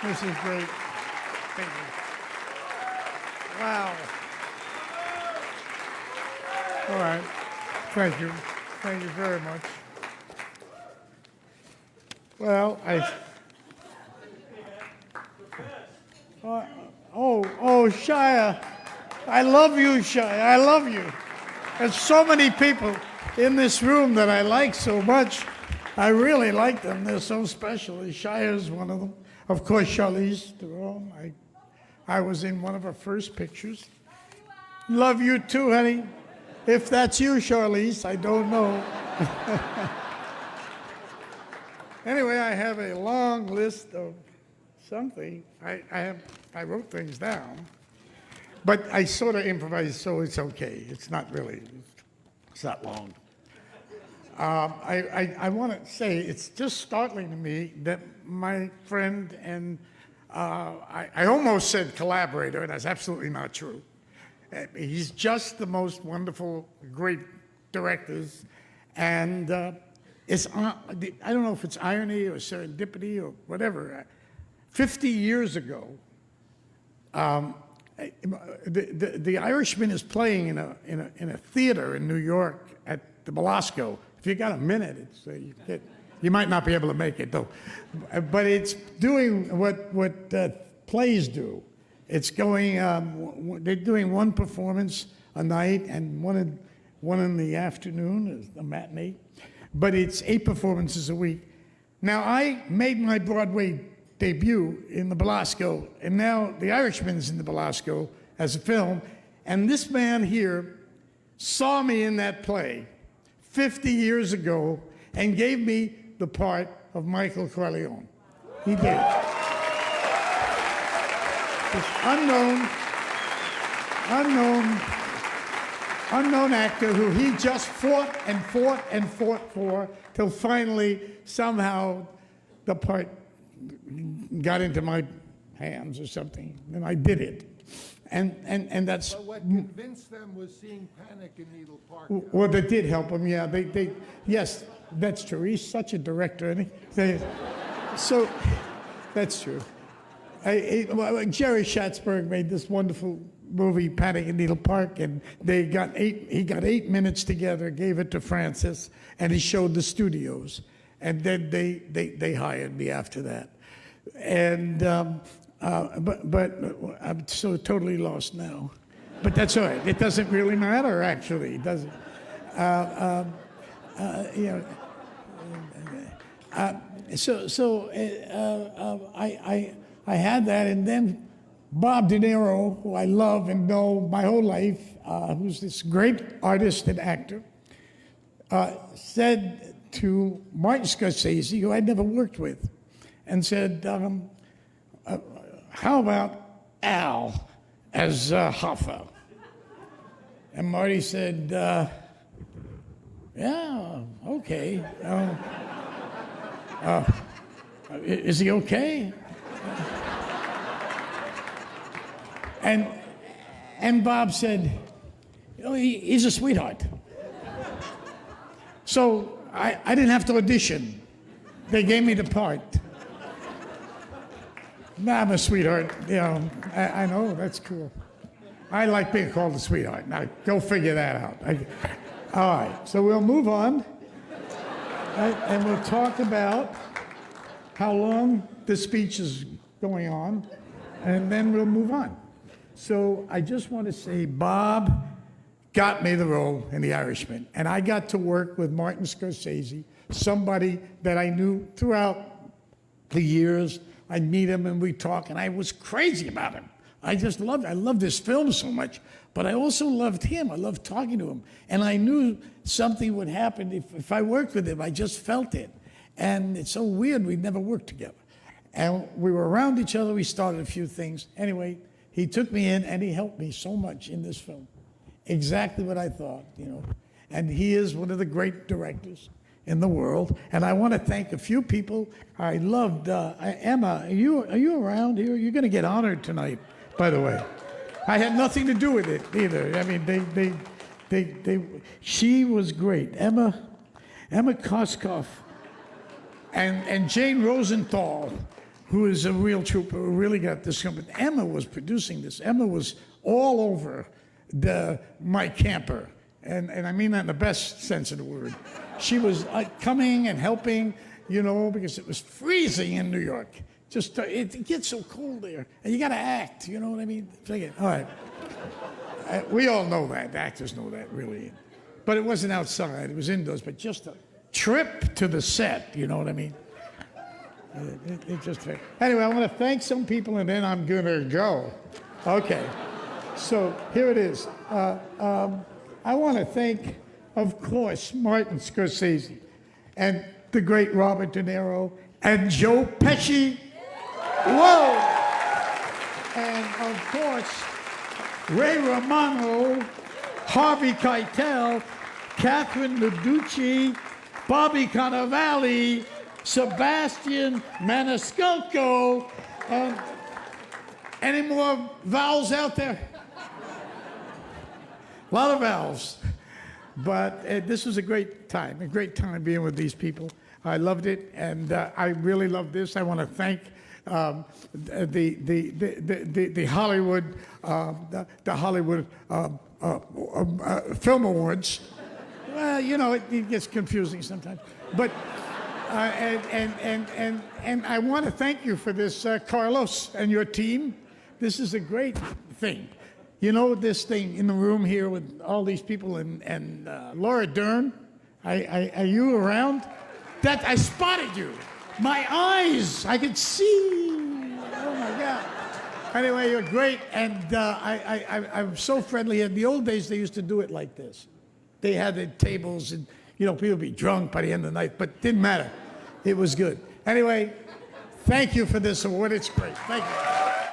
This is great. Thank you. Wow. All right. Thank you. Thank you very much. Well, Shia. I love you, Shia. I love you. There's so many people in this room that I like so much. I really like them. They're so special. Shia is one of them. Of course, Charlize Theron. I was in one of her first pictures. Love you too, honey. If that's you, Charlize, I don't know. Anyway, I have a long list of something. I wrote things down, but I sort of improvised, so it's okay. It's not that long. I want to say it's just startling to me that my friend and I almost said collaborator, and that's absolutely not true. He's just the most wonderful, great directors, and I don't know if it's irony or serendipity or whatever. 50 years ago, the Irishman is playing in a theater in New York at the Belasco. If you got a minute, you might not be able to make it though, but it's doing what plays do. It's going. They're doing one performance a night and one in the afternoon, a matinee, but it's 8 performances a week. Now I made my Broadway debut in the Belasco, and now The Irishman's in the Belasco as a film, and this man here saw me in that play 50 years ago and gave me the part of Michael Corleone. He did. This unknown actor who he just fought for till finally somehow the part got into my hands or something, and I did it. And that's. But what convinced them was seeing Panic in Needle Park. Well, that did help him. Yeah, yes, that's true. He's such a director, isn't he? So, that's true. Jerry Schatzberg made this wonderful movie, Panic in Needle Park, and he got 8 minutes together, gave it to Francis, and he showed the studios, and then they hired me after that, and but I'm so totally lost now, but that's all right. It doesn't really matter, actually, does it? I had that, and then Bob De Niro, who I love and know my whole life, who's this great artist and actor, said to Martin Scorsese, who I'd never worked with, and said, how about Al as Hoffa? And Marty said, yeah, okay. Is he okay? And Bob said, he's a sweetheart. So I didn't have to audition. They gave me the part. I'm a sweetheart, I know, that's cool. I like being called a sweetheart. Now, go figure that out. All right, so we'll move on, and we'll talk about how long the speech is going on, and then we'll move on. So I just want to say Bob got me the role in The Irishman, and I got to work with Martin Scorsese, somebody that I knew throughout the years. I'd meet him and we'd talk, and I was crazy about him. I loved this film so much, but I also loved him. I loved talking to him. And I knew something would happen if I worked with him. I just felt it. And it's so weird, we'd never worked together. And we were around each other, we started a few things. Anyway, he took me in and he helped me so much in this film. Exactly what I thought, And he is one of the great directors in the world, and I want to thank a few people. I loved Emma. Are you around here? You're going to get honored tonight, by the way. I had nothing to do with it either. I mean, she was great. Emma Koskoff, and Jane Rosenthal, who is a real trooper, who really got this company. Emma was producing this. Emma was all over my camper. And I mean that in the best sense of the word. She was coming and helping, because it was freezing in New York. Just it gets so cold there, and you got to act. You know what I mean? All right. We all know that. The actors know that, really. But it wasn't outside. It was indoors. But just a trip to the set. You know what I mean? Anyway, I want to thank some people, and then I'm going to go. Okay. So here it is. I want to thank, of course, Martin Scorsese and the great Robert De Niro and Joe Pesci. Whoa! And, of course, Ray Romano, Harvey Keitel, Catherine Medici, Bobby Cannavale, Sebastian Maniscalco, and any more vowels out there? A lot of vowels. But this was a great time being with these people. I loved it, and I really love this. I want to thank the Hollywood Film Awards. Well, it gets confusing sometimes. But and I want to thank you for this, Carlos and your team. This is a great thing. This thing in the room here with all these people and Laura Dern. Are you around? That I spotted you. My eyes, I could see. Oh my God. Anyway, you're great, and I'm so friendly. In the old days, they used to do it like this. They had the tables, and people would be drunk by the end of the night, but it didn't matter. It was good. Anyway, thank you for this award. It's great. Thank you.